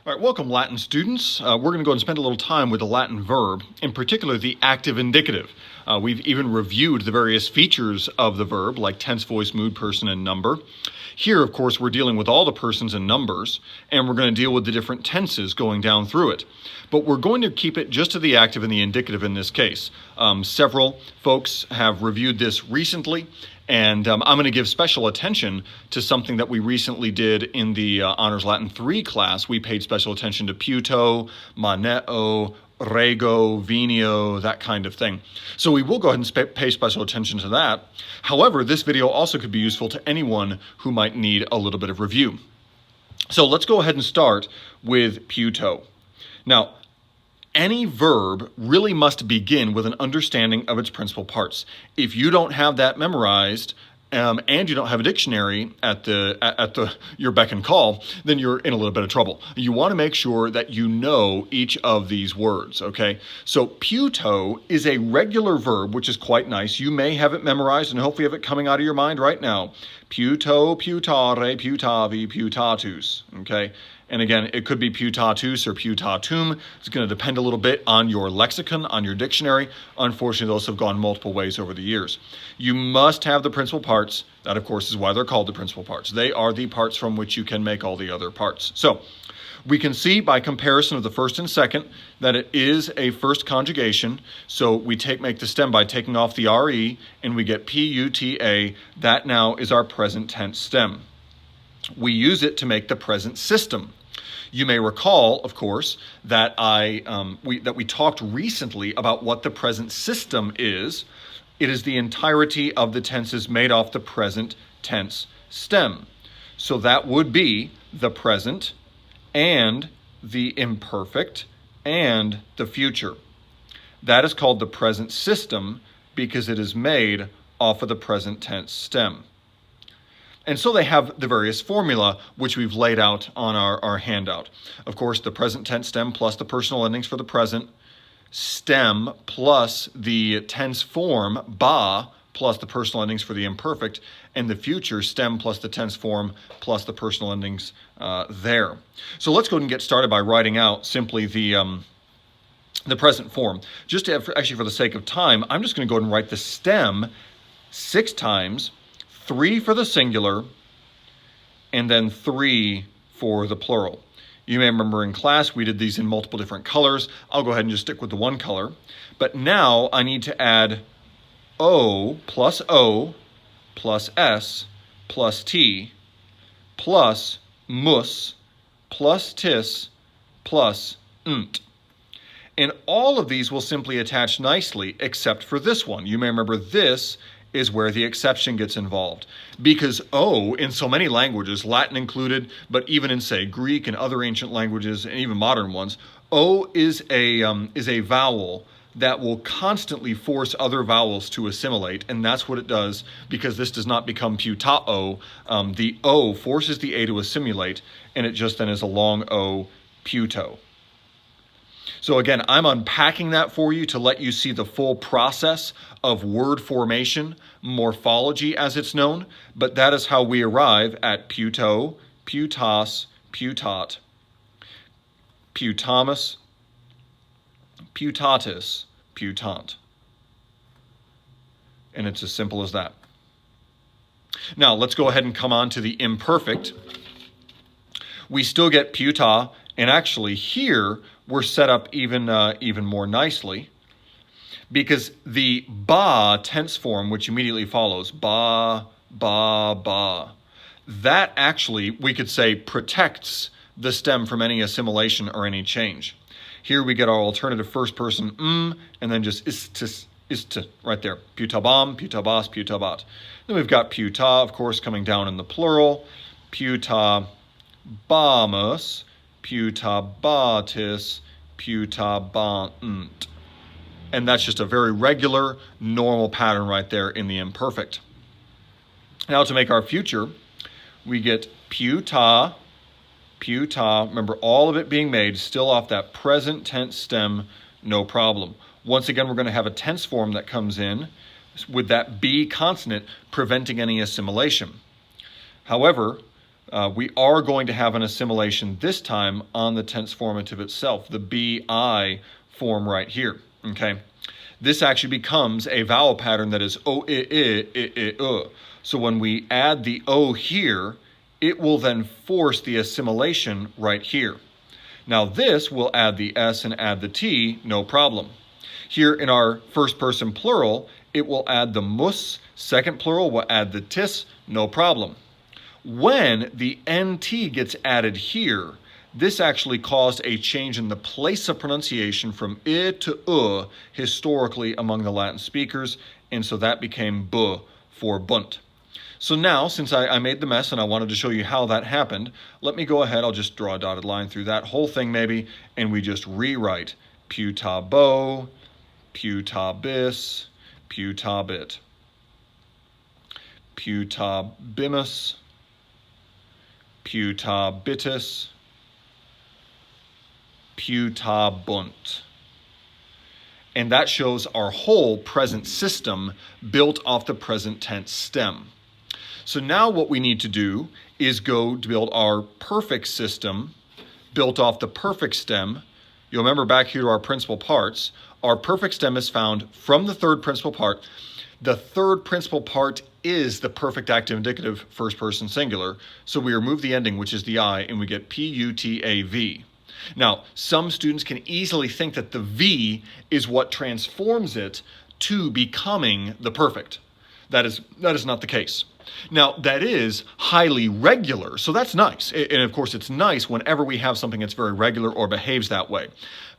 All right, welcome Latin students. We're going to go and spend a little time with the Latin verb, in particular the active indicative. We've even reviewed the various features of the verb, like tense, voice, mood, person, and number. Here, of course, we're dealing with all the persons and numbers, and we're going to deal with the different tenses going down through it. But we're going to keep it just to the active and the indicative in this case. Several folks have reviewed this recently, and I'm going to give special attention to something that we recently did in the Honors Latin 3 class. We paid special attention to puto, maneo, rego, venio, that kind of thing. So we will go ahead and pay special attention to that. However, this video also could be useful to anyone who might need a little bit of review. So let's go ahead and start with puto. Now, any verb really must begin with an understanding of its principal parts. If you don't have that memorized, and you don't have a dictionary at your beck and call, then you're in a little bit of trouble. You want to make sure that you know each of these words, okay? So puto is a regular verb, which is quite nice. You may have it memorized and hopefully have it coming out of your mind right now. Puto, putare, putavi, putatus, okay? And again, it could be putatus or putatum. It's going to depend a little bit on your lexicon, on your dictionary. Unfortunately, those have gone multiple ways over the years. You must have the principal parts. That, of course, is why they're called the principal parts. They are the parts from which you can make all the other parts. So we can see by comparison of the first and second that it is a first conjugation. So we make the stem by taking off the RE, and we get PUTA. That now is our present tense stem. We use it to make the present system. You may recall, of course, that we talked recently about what the present system is. It is the entirety of the tenses made off the present tense stem. So that would be the present and the imperfect and the future. That is called the present system because it is made off of the present tense stem. And so they have the various formula, which we've laid out on our handout. Of course, the present tense stem plus the personal endings for the present, stem plus the tense form, ba, plus the personal endings for the imperfect, and the future, stem plus the tense form plus the personal endings there. So let's go ahead and get started by writing out simply the present form. Actually, for the sake of time, I'm just going to go ahead and write the stem 6 times, 3 for the singular, and then 3 for the plural. You may remember in class we did these in multiple different colors. I'll go ahead and just stick with the one color. But now I need to add O plus S plus T plus mus plus tis plus nt. And all of these will simply attach nicely except for this one. You may remember this is where the exception gets involved. Because O, in so many languages, Latin included, but even in, say, Greek and other ancient languages, and even modern ones, O is a vowel that will constantly force other vowels to assimilate, and that's what it does because this does not become putao. The O forces the A to assimilate, and it just then is a long O, puto. So again, I'm unpacking that for you to let you see the full process of word formation, morphology as it's known, but that is how we arrive at puto, putas, putat, putamus, putatis, putant. And it's as simple as that. Now, let's go ahead and come on to the imperfect. We still get puta, and actually here we're set up even more nicely because the ba tense form, which immediately follows, ba, ba, ba, that actually, we could say, protects the stem from any assimilation or any change. Here we get our alternative first person, and then just ist, right there. Putabam, putabas, putabat. Then we've got puta, of course, coming down in the plural. Putabamus, putabatis, putabant. And that's just a very regular, normal pattern right there in the imperfect. Now to make our future, we get puta, remember all of it being made still off that present tense stem, no problem. Once again, we're going to have a tense form that comes in with that B consonant preventing any assimilation. However, we are going to have an assimilation this time on the tense formative itself, the bi form right here, okay? This actually becomes a vowel pattern that is o-i-i-i-i-u. So when we add the o here, it will then force the assimilation right here. Now this will add the s and add the t, no problem. Here in our first person plural, it will add the mus, second plural will add the tis, no problem. When the nt gets added here, this actually caused a change in the place of pronunciation from I to U historically among the Latin speakers, and so that became bu for bunt. So now, since I made the mess and I wanted to show you how that happened, let me go ahead, I'll just draw a dotted line through that whole thing maybe, and we just rewrite putabo, putabis, putabit, putabimus, putabitus, putabunt. And that shows our whole present system built off the present tense stem. So now what we need to do is go to build our perfect system built off the perfect stem. You'll remember back here to our principal parts. Our perfect stem is found from the third principal part. The third principal part is the perfect active indicative first person singular. So we remove the ending, which is the I, and we get P-U-T-A-V. Now, some students can easily think that the V is what transforms it to becoming the perfect. That is not the case. Now, that is highly regular, so that's nice. And of course, it's nice whenever we have something that's very regular or behaves that way.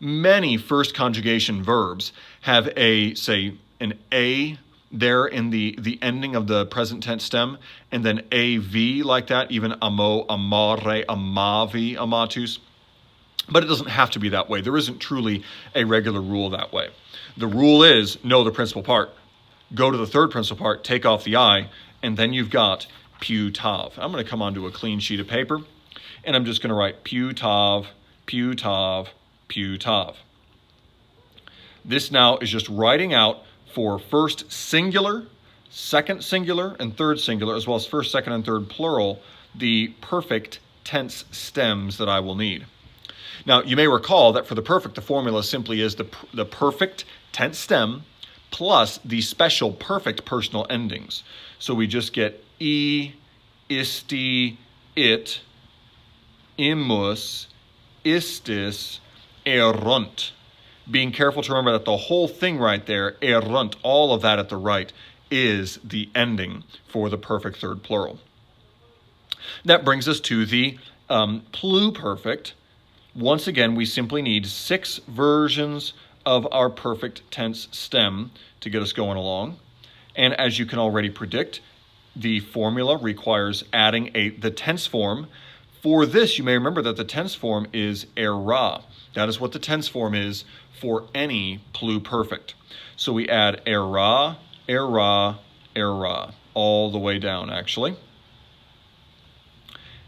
Many first conjugation verbs have an A there in the ending of the present tense stem, and then AV like that, even amo, amare, amavi, amatus. But it doesn't have to be that way. There isn't truly a regular rule that way. The rule is know the principal part. Go to the third principal part, take off the I, and then you've got putav. I'm going to come onto a clean sheet of paper, and I'm just going to write putav, putav, putav. This now is just writing out for first singular, second singular, and third singular, as well as first, second, and third plural, the perfect tense stems that I will need. Now, you may recall that for the perfect, the formula simply is the perfect tense stem plus the special perfect personal endings. So we just get I, isti, it, immus, istis, erunt. Being careful to remember that the whole thing right there, erunt, all of that at the right, is the ending for the perfect third plural. That brings us to the pluperfect. Once again, we simply need 6 versions of our perfect tense stem to get us going along. And as you can already predict, the formula requires adding the tense form. For this, you may remember that the tense form is era. That is what the tense form is for any pluperfect. So we add era, era, era, all the way down, actually.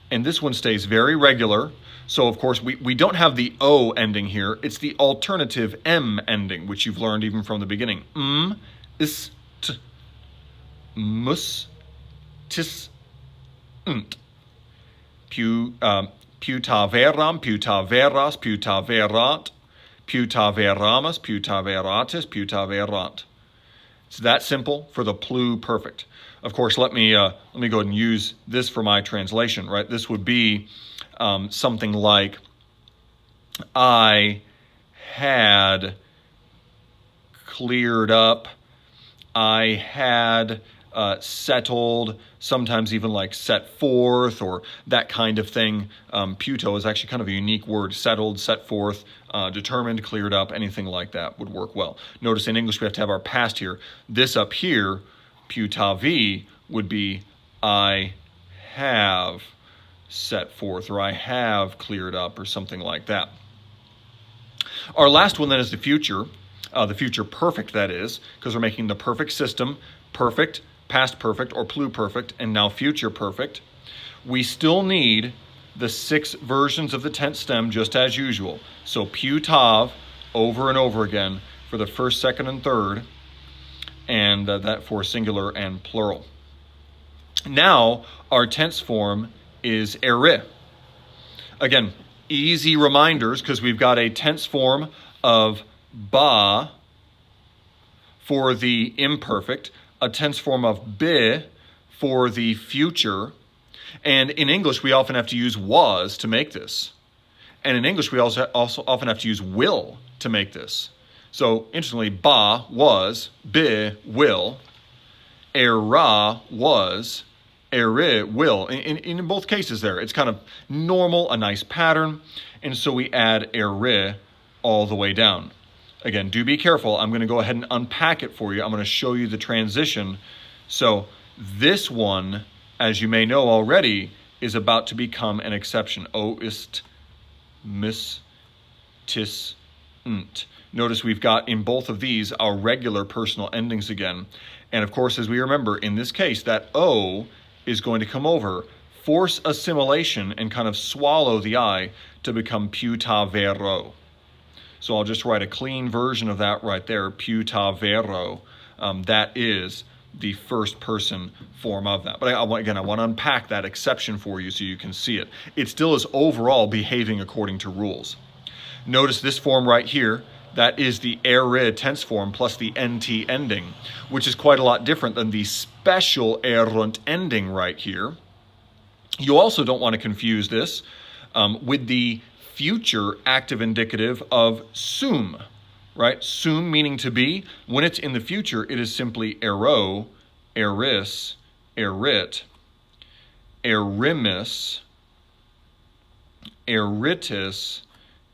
And this one stays very regular. So, of course, we don't have the O ending here. It's the alternative M ending, which you've learned even from the beginning. Is, t, mus, tis, nt. Putaveram, putaveras, putaverat, putaveramus, putaveratis, putaverant. It's that simple for the pluperfect. Of course, let me go ahead and use this for my translation, right? This would be something like, I had cleared up, I had settled, sometimes even like set forth or that kind of thing. Puto is actually kind of a unique word. Settled, set forth, determined, cleared up, anything like that would work well. Notice in English we have to have our past here. This up here, putavi, would be I have set forth, or I have cleared up, or something like that. Our last one then is the future perfect, that is, because we're making the perfect system perfect, past perfect, or pluperfect, and now future perfect. We still need the 6 versions of the tense stem just as usual. So putav over and over again for the first, second, and third, and that for singular and plural. Now our tense form is ere. Again, easy reminders because we've got a tense form of ba for the imperfect, a tense form of be for the future, and in English we often have to use was to make this. And in English we also often have to use will to make this. So interestingly, ba was, be will, era was, ere will. In both cases there, it's kind of normal, a nice pattern, and so we add ere all the way down. Again, do be careful. I'm going to go ahead and unpack it for you. I'm going to show you the transition. So this one, as you may know already, is about to become an exception. O ist, mis, tis, nt. Notice we've got in both of these our regular personal endings again. And of course, as we remember, in this case, that O is going to come over, force assimilation, and kind of swallow the I to become più ta vero. So I'll just write a clean version of that right there, più ta vero. That is the first person form of that. But again, I want to unpack that exception for you so you can see it. It still is overall behaving according to rules. Notice this form right here. That is the ere tense form plus the nt ending, which is quite a lot different than the special erunt ending right here. You also don't want to confuse this with the future active indicative of sum, right? Sum meaning to be. When it's in the future, it is simply ero, eris, erit, erimis, eritis,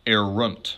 erunt.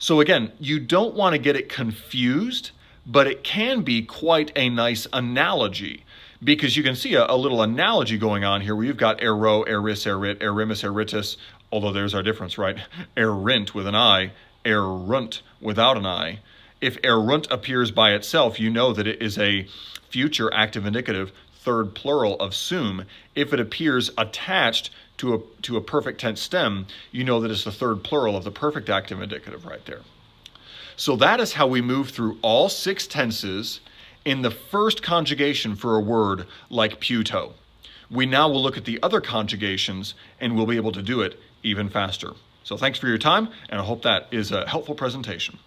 So again, you don't want to get it confused, but it can be quite a nice analogy because you can see a little analogy going on here where you've got ero, eris, erit, erimis, eritis, although there's our difference, right? Erint with an I, erunt without an I. If erunt appears by itself, you know that it is a future active indicative, third plural of sum. If it appears attached to a perfect tense stem, you know that it's the third plural of the perfect active indicative right there. So that is how we move through all 6 tenses in the first conjugation for a word like puto. We now will look at the other conjugations and we'll be able to do it even faster. So thanks for your time, and I hope that is a helpful presentation.